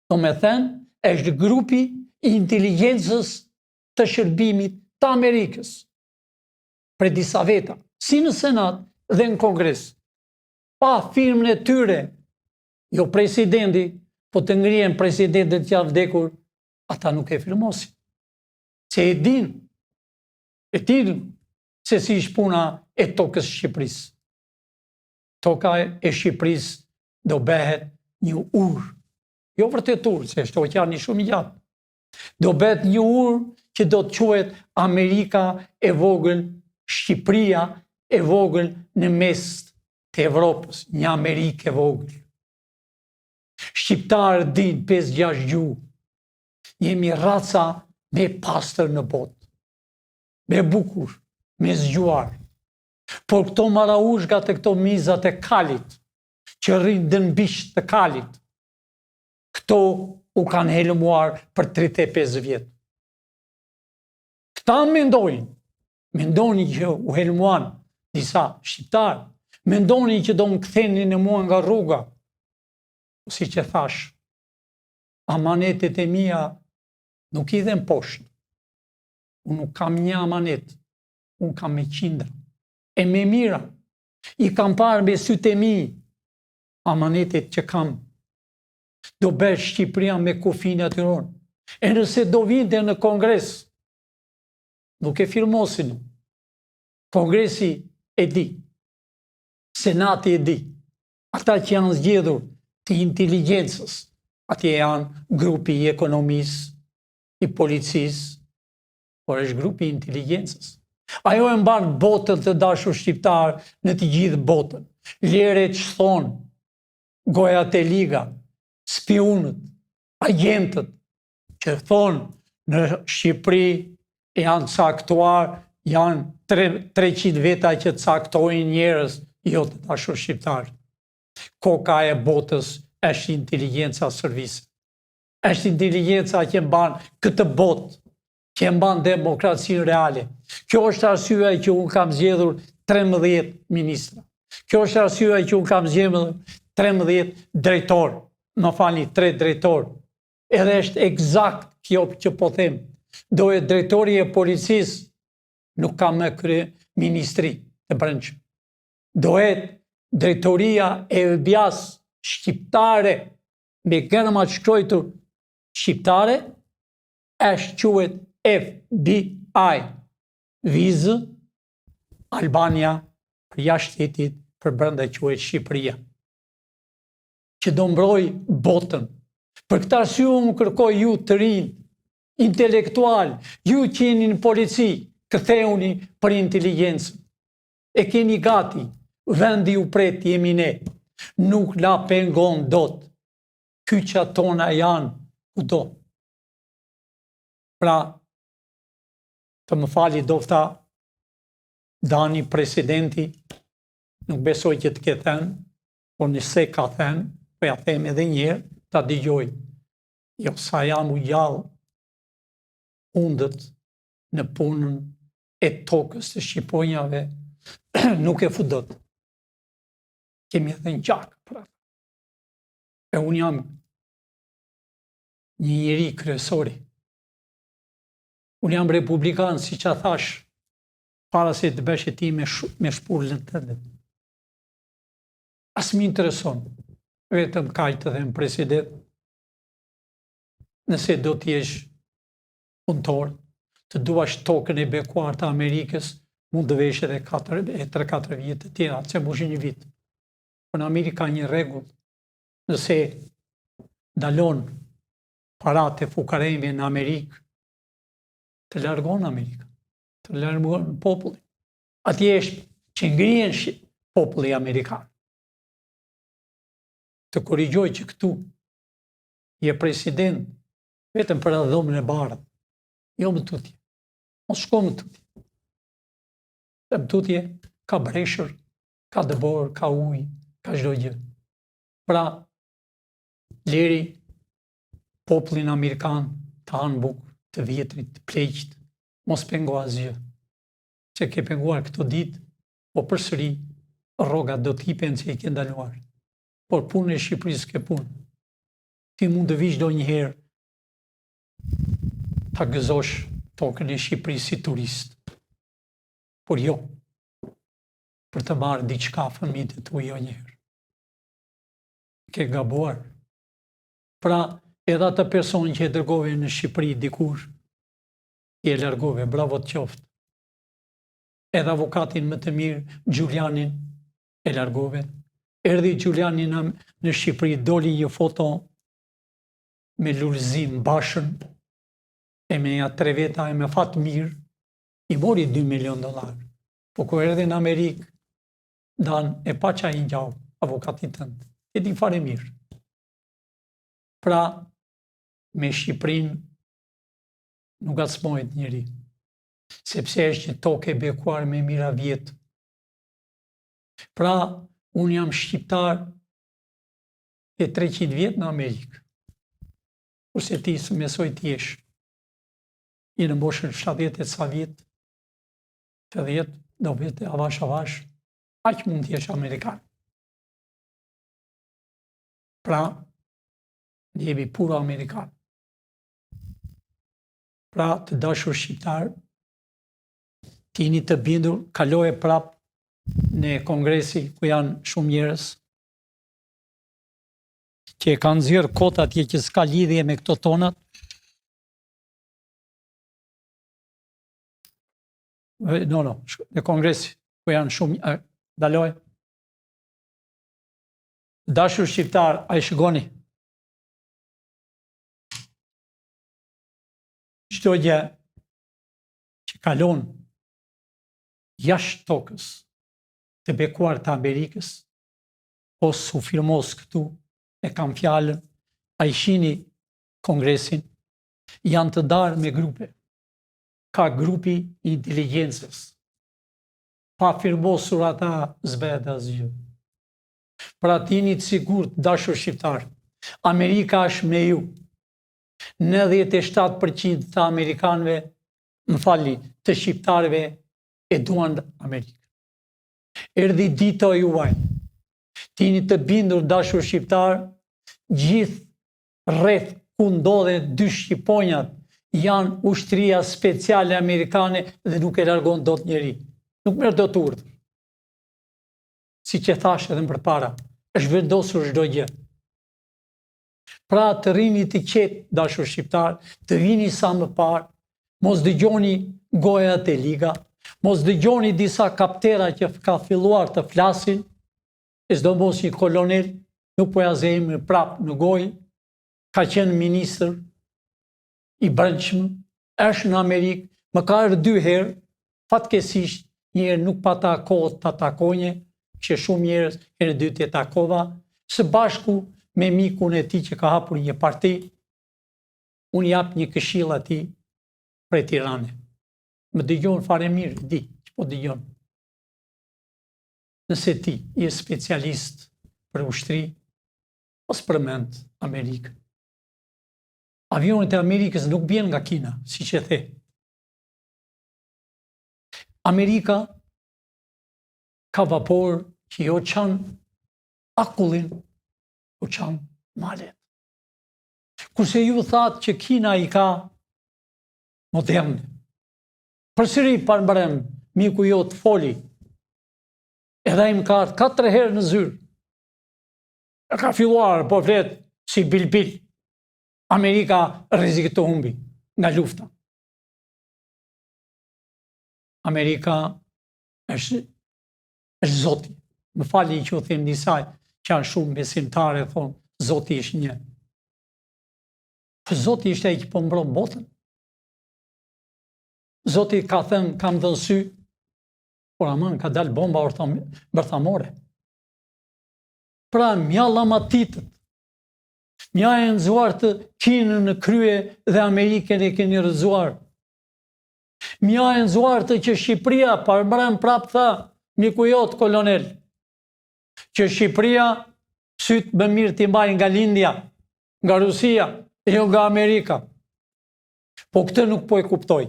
do me thënë, është grupi i inteligjencës të shërbimit të Amerikës. Për disa veta, si në Senat dhe në Kongres. Pa firmën e tyre, jo presidenti, po të ngrihen presidentet që janë vdekur, ata nuk e firmosin. Se e din se si është puna e tokës Shqipërisë. Toka e Shqipërisë do bëhet një urë. Jo vërtet urë, se është oqeani shumë i gjatë. Do bëhet një urë që do të quhet Amerika e vogël, Shqipëria e vogël në mes të Evropës, një Amerikë e vogël. Shqiptarët din 5-6 gjuhë. Jemi raca me pastër në botë. Me bukur, me zgjuar. Por këto maraushka të këto mizat e kalit, që rrinë dën bisht të kalit, Këto u kanë helmuar për 35 vjetë. Këta mendojnë që u helmuan disa shqiptarë, mendojnë që do më kthenin e mua nga rruga. Si që thash, amanetet e mia nuk i dhem poshtë. Unë nuk kam një amanet, unë kam me qindra. E me mira, i kam parë me sytë e mi, amanetet që kam. Do bësh Shqipëria me kufinë aty ronë. E nëse do vinte në kongres, nuk e firmosin. Kongresi e di, senati e di, ata që janë zgjedhur të inteligjencës, atje janë grupi i ekonomisë, i policisë, por është grupi i inteligjencës. Ajo e mban botën të dashur shqiptar në të gjithë botën. Lere që thonë, gojat e liga, spionët, agentët, që thonë në Shqipëri janë caktuar, janë 300 veta që caktojnë njerëz, jo të dashur shqiptar. Koka e botës është inteligjenca servise. Është inteligenca që mban këtë botë, që mban demokracinë reale. Kjo është arsyeja që unë kam zgjedhur 13 ministra. Kjo është arsyeja që unë kam zgjedhur 13 drejtorë. Më falni, 3 drejtorë. Edhe është eksakt kjo që po them. Dohet drejtori e policisë nuk ka më krye ministri të brendshëm. Dohet drejtoria e FBI-s shqiptare me gërma të shkruar shqiptare është quhet FBI, vizë Albania për jashtë shtetit, për brenda quhet Shqipëria, që do mbroj botën. Për këtë arsye unë kërkoj ju të rinj, intelektual, ju që jeni në polici, ktheuni për inteligjencën. E keni gati, vendi u pret, jemi ne. Nuk la pengon dot. Kyçat tona janë kudo. Pra, të më fali dofta Dani presidenti, nuk besoj që të ketë thënë, por nëse ka thënë, po ja them edhe një herë, ta dëgjoj. Jo sa jam u gjallë, hundët në punën e tokës të shqiponjave nuk e fudot. Kemi edhe një gjak për atë. E unë jam një njeri kryesori. Unë jam republikan, si që thash, para se të bësh e ti me shpullën të dhe. As më intereson, vetëm kaj të dhe në president, nëse do t'jesh punëtor, të duash tokën e bekuar të Amerikës, mund të vesh edhe 3-4 vjetë të tjera, që më një vit. Por në Amerikë ka një rregull, nëse dalon parate fukarejve në Amerikë, të largon Amerikë, të largon popullin. Atje është që ngrihen populli amerikan. Të korrigjoj që këtu je president vetëm për dhomën e bardhë, jo më tutje. Mos shko më tutje. Më tutje ka breshër, ka dëbor, ka ujë, ka çdo gjë. Pra, leri popullin amerikan të hanë bukë, të vjetrit, të pleqt, mos pengo asgjë. Që ke penguar këto ditë, po përsëri rrogat do t'hipen që i ke ndaluar. Por punë e Shqipërisë ke punë. Ti mund të vish do njëherë ta gëzosh tokën e Shqipërisë si turist. Por jo, për të marrë diçka fëmijët e tu jo njëherë. Ke gabuar. Pra, edhe atë person që e dërgove në Shqipëri dikur, i e largove, bravo të qoftë. Edhe avokatin më të mirë, Gjulianin, e largove. Erdhi Gjulianin në Shqipëri, doli një foto me lulëzim bashën, e me ja 3 veta e me fatë mirë, i mori $2 milion. Po ku erdhi në Amerikë, dan e pa qa i njau, avokatit tëndë, e di fare mirë. Pra, me Shqipërinë nuk acmojt njëri, sepse është një tokë e bekuar me mira vjetë. Pra, unë jam shqiptar e 300 vjetë në Amerikë. kurse ti së mesoj t'jesh. I në moshën 70 e ca vjet, 80, do vete avash, aq mund t'jesh Amerikan. Pra, jemi puro Amerikan. Pra, të dashur shqiptar, t'jeni të bindur, kaloje prap në kongresi ku janë shumë njerëz, që e kanë zirë kota atje që s'ka lidhje me këto tonat. Në kongresi ku janë shumë, daloj. Dashur shqiptar, a i shikoni? Çdo gjë që kalon jashtë tokës të bekuar të Amerikës, ose su firmos këtu, e kam fjalën, a i shini kongresin, janë të darë me grupe. Ka grupi i inteligjencës. Pa firmosur ata zbet asgjë. Pra t'jeni të sigurt, dashur shqiptar, Amerika është me ju. 97% të Amerikanëve, të shqiptarëve e duan Amerikën. Erdhi dita juaj. T'jeni të bindur, dashur shqiptar, gjithë rreth ku ndodhen dy shqiponjat janë ushtria speciale amerikane dhe nuk e largon dot njeri. Nuk merr dot urdhër. Si që thash edhe më përpara, është vendosur çdo gjë. Pra të rini të qetë, dashur shqiptar, të vini sa më parë, mos dëgjoni gojat e liga, mos dëgjoni disa kaptera që ka filluar të flasin, e s'do mos një kolonel, nuk po ja zejmë prap në gojë, ka qenë ministër i brendshëm, është në Amerikë, më ka ardhur 2 herë, fatkesisht një herë nuk pata kohë të takonje, që shumë njerëz herë e dytë e takova, së bashku me mikun e tij që ka hapur një parti, unë jap një këshill atij prej Tiranës. Më dëgjon fare mirë, di që po dëgjon. Nëse ti je specialist për ushtri, ose përmend Amerikën. Avionet e Amerikës nuk bjen nga Kina, siç e the. Amerika ka vapor që jo qanë akullin, jo qanë malet. Kurse ju thatë që Kina i ka moderne. Përsëri parëmbrem, miku jo të foli, edhe im ka 4 herë në zyrë. E ka filluar, po fletë si bilbil. Amerika rrezikë të humbi nga lufta. Amerika është Zoti. Më fali që u them disaj që janë shumë besimtare, thonë, Zoti është një. Zoti është ai që po mbron botën. Zoti ka thënë, kam dhënë sy, por aman ka dalë bomba bërthamore. Pra, mja lamatitët, mja e nëzuar të Kinën në krye dhe Amerikën e keni rëzuar. Mja e nëzuar të që Shqipëria, parëmbrem prap tha, miku jot kolonel, që Shqipëria sytë më mirë t'i mbaj nga Lindja, nga Rusia, e jo nga Amerika. Po këtë nuk po e kuptoj.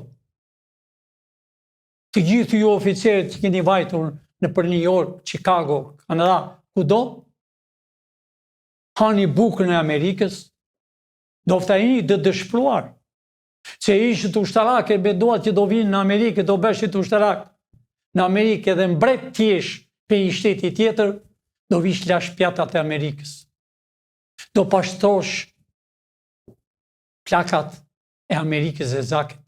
Të gjithë ju oficerët që keni vajtur në për New York, Chicago, Kanada, kudo, hani bukën e Amerikës, dofta i dë dëshpruar, që ishtë të ushtarak e beduat që do vinë në Amerikë, do beshit të ushtarak në Amerikë edhe mbret tjesh për një shteti tjetër, do vish lash pjatat e Amerikës. Do pashtrosh plakat e Amerikës e zaket.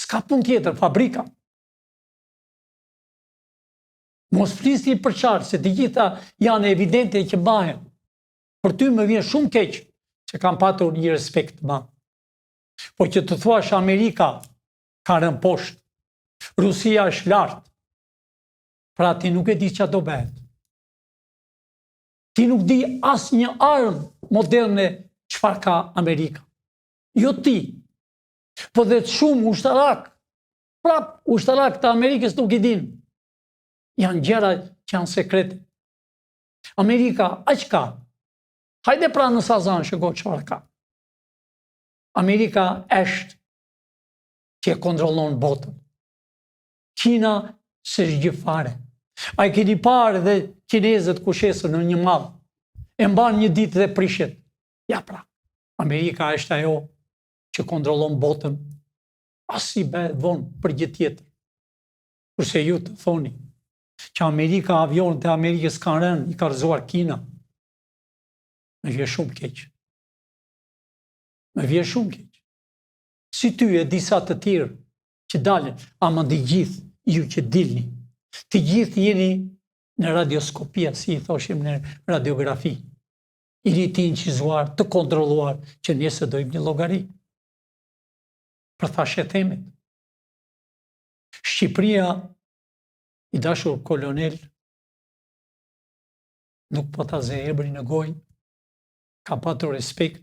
S'ka pun tjetër, fabrika. Mos flisni për qartë, se të gjitha janë evidente që bahen. Për ty më vjen shumë keq, që kam patur një respekt ma. Po që të thuash Amerika ka rënë poshtë, Rusia është lartë, pra ti nuk e di që do bëhet. Ti nuk di as një armë moderne çfarë ka Amerika. Jo ti, po dhe të shumë ushtarak, prap ushtarak të Amerikës nuk i din. Janë gjëra që janë sekrete. Amerika aq ka, Hajde pra në Sazan, shiko çfarë ka. Amerika është që e kontrollon botën. Kina se gjifare. A i keni parë dhe kinezët kushesën në një mall, e mban një ditë dhe prishet. Ja pra, Amerika është ajo që kontrollon botën, as i bëhet vonë për gjë tjetër. Kurse ju të thoni që Amerika, avionët e Amerikës kanë rënë, i ka rëzuar Kina. Me vje shumë keq. Me vje shumë keq. Si ty e disa të tjerë që dalin, ama të gjithë ju që dilni, të gjithë jeni në radioskopia, si i thoshim në radiografi. Jeni të incizuar, të kontrolluar, që njëse dojmë një llogari. Për thashe themet. Shqipëria, i dashur kolonel, nuk po ta ze ebri në gojë, ka patur respekt,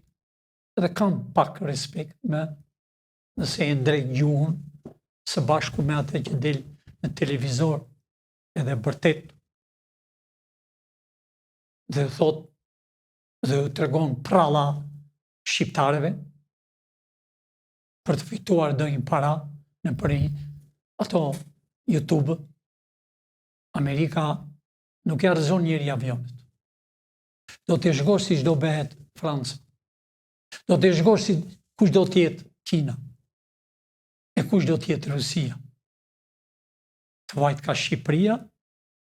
dhe kam pak respekt nëse e ndrejt gjuhën, së bashku me atë që del në televizor, edhe vërtet, dhe thot, dhe tregon pralla shqiptareve, për të fituar ndonjë para në për ato YouTube. Amerika nuk ja rëzon njëri avionet. Do të shkosh si çdo bëhet Franca. Do të shkosh si kush do tjetë Kina. E kush do tjetë Rusia. Të vajt ka Shqipëria,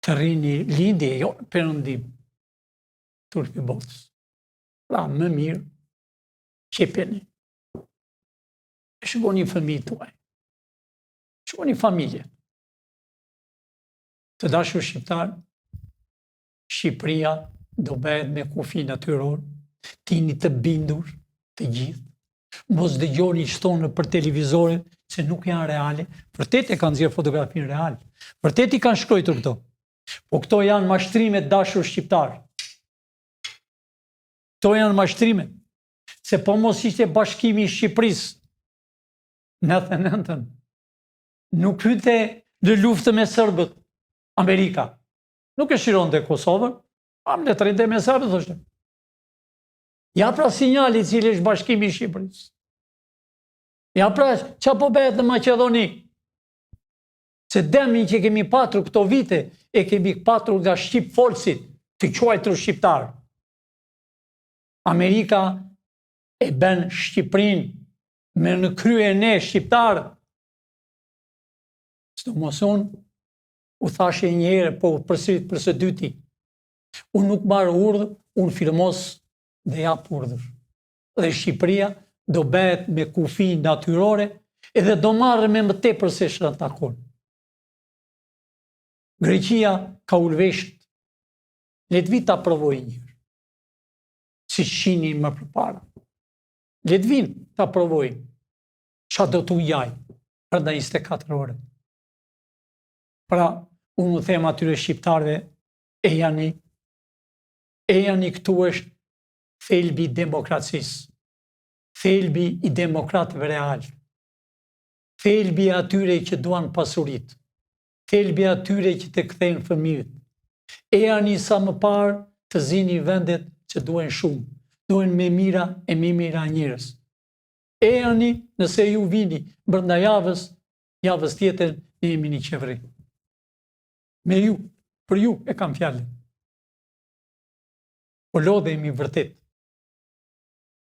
të rini lindje, jo perëndim, turpi botës. Pra, më mirë, qepeni. E shkoni fëmijët tuaj. Shkoni familje. Të dashur shqiptar, Shqipëria do bëhet me kufi natyror, tini të bindur të gjithë, mos dëgjoni që thonë për televizore se nuk janë reale, vërtet e kanë nxjerrë fotografinë reale, vërtet i kanë shkruar këto. Po këto janë mashtrime dashur shqiptar. Këto janë mashtrime, se po mos ishte bashkimi i Shqipërisë 99-ën, nuk hyte në luftë me serbët Amerika. Nuk e shironte Kosovën, le të rinte me serbët, thoshte. Ja pra sinjali cili është bashkimi i Shqipërisë. Ja pra ç'a po bëhet në Maqedoni. Se demin që kemi patur këto vite, e kemi patur nga Shqip folësit, të quajtur shqiptar. Amerika e bën Shqipërinë me në krye ne shqiptarë. Së mos unë, u thashe një herë, po përsërit për së dyti. Unë nuk marrë urdhë, unë firmos dhe jap urdhër. Dhe Shqipëria do bëhet me kufi natyrore edhe do marrë me më tepër se shërën takon. Greqia ka ulveshët. Le të vi ta provoj njërë. Si shinin më përpara. Le të vinë ta provojnë. Qa do t'u jaj për da 24 ore. Pra, unë më them atyre shqiptarve, e janë këtu është thelbi i demokracisë, thelbi i demokratëve real, thelbi atyre që duan pasurit, thelbi atyre që të kthejnë fëmijët. E janë sa më parë të zini vendet që duen shumë, duen me mira e me mira njërës. E janë nëse ju vini brenda javës tjetër ne jemi një qeveri. Me ju, për ju e kam fjallën. Po lodhemi vërtet.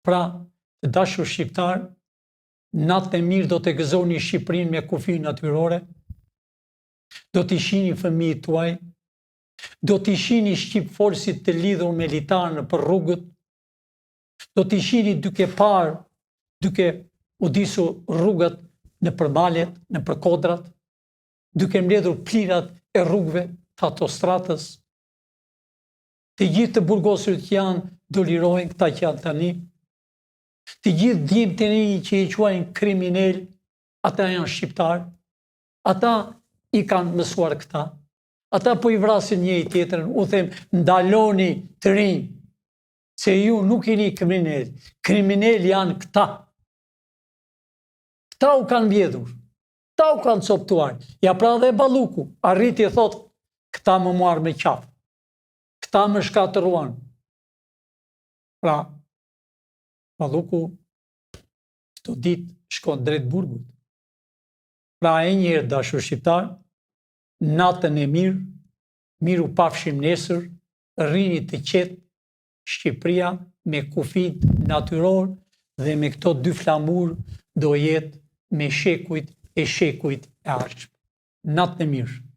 Pra, të dashur shqiptar, natë e mirë do të gëzoni Shqipërinë me kufi natyrore, do t'i shihni fëmijët tuaj, do t'i shihni shqip folësit të lidhur me litarë për rrugët, do t'i shihni duke parë, duke u disur rrugët në përbaljet, në përkodrat, duke mbledhur plirat e rrugëve të autostratës. Të gjithë të burgosurit që janë do lirohen këta që janë tani. Të gjithë dhimë të rinj që i quajnë kriminal, ata janë shqiptarë. Ata i kanë mësuar këta. Ata po i vrasin një i tjetërën, u them ndaloni të rinj, se ju nuk jeni kriminal. Kriminal janë këta. Këta u kanë vjedhur. Këta u kanë coptuar. Ja pra dhe Balluku, arriti e thot, këta më marrë me qafë. Këta më shkatëruan. Pra, Palluku këto ditë shkon drejt burgut. Pra e njëherë dashur shqiptar, natën e mirë, miru pafshim nesër, rrini të qetë, Shqipëria me kufit natyror dhe me këto dy flamur do jetë me shekujt e ardhshëm. Natën e mirë.